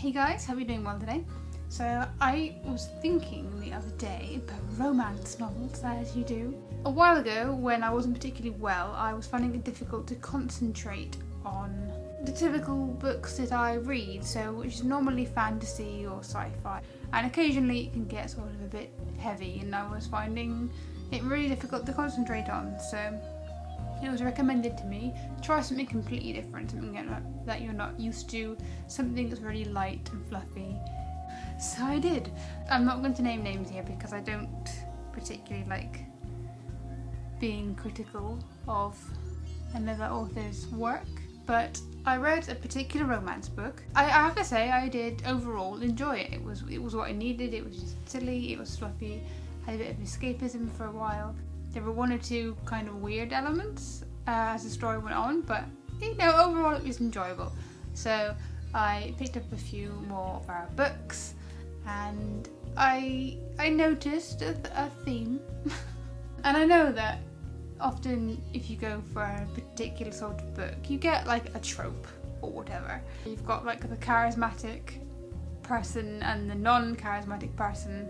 Hey guys, how are you doing well today? So I was thinking the other day about romance novels, as you do. A while ago, when I wasn't particularly well, I was finding it difficult to concentrate on the typical books that I read, so which is normally fantasy or sci-fi, and occasionally it can get sort of a bit heavy, and I was finding it really difficult to concentrate on. So it was recommended to me, try something completely different, something that you're not used to, something that's really light and fluffy. So I did. I'm not going to name names here because I don't particularly like being critical of another author's work, but I read a particular romance book. I have to say I did overall enjoy it. It was what I needed. It was just silly, it was fluffy, had a bit of escapism for a while. There were one or two kind of weird elements as the story went on, but overall it was enjoyable. So I picked up a few more of our books, and I noticed a theme. And I know that often if you go for a particular sort of book, you get like a trope or whatever. You've got like the charismatic person and the non-charismatic person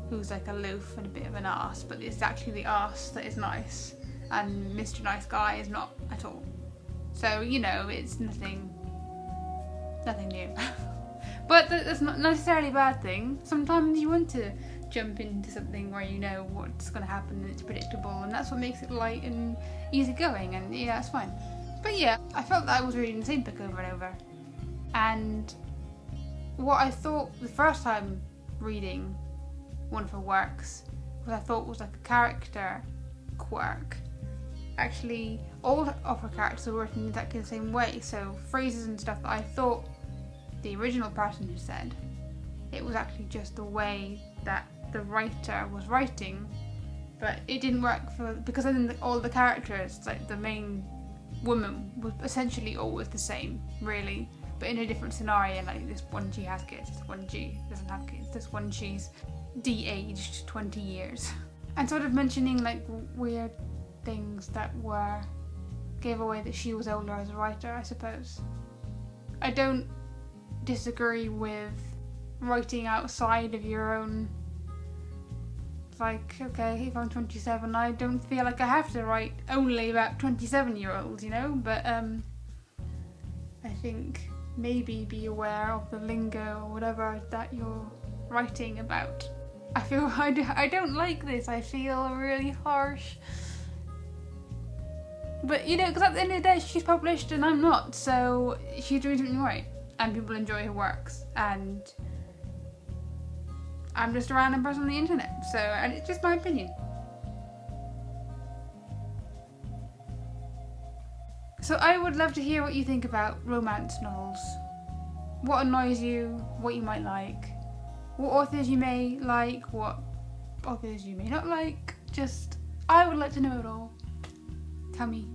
who's like aloof and a bit of an arse, but it's actually the arse that is nice, and Mr. Nice Guy is not at all. So it's nothing new. But that's not necessarily a bad thing. Sometimes you want to jump into something where you know what's going to happen and it's predictable, and that's what makes it light and easygoing, and yeah, it's fine. But yeah, I felt that I was reading the same book over and over, and what I thought the first time reading one of her works, what I thought was like a character quirk. Actually, all of her characters were written exactly the same way, so phrases and stuff that I thought the original person who said, it was actually just the way that the writer was writing, but it didn't work because then all the characters, like the main woman, was essentially always the same, really, but in a different scenario. Like this one, she has kids, this one she doesn't have kids, this one she's de-aged 20 years, and sort of mentioning like weird things that gave away that she was older as a writer, I suppose. I don't disagree with writing outside of your own, like, okay, if I'm 27, I don't feel like I have to write only about 27-year-olds, but I think maybe be aware of the lingo or whatever that you're writing about. I feel I don't like this. I feel really harsh. But because at the end of the day, she's published and I'm not, so she's doing something right, and people enjoy her works, and I'm just a random person on the internet, and it's just my opinion. So I would love to hear what you think about romance novels. What annoys you, what you might like, what authors you may like, what authors you may not like. I would like to know it all. Tell me.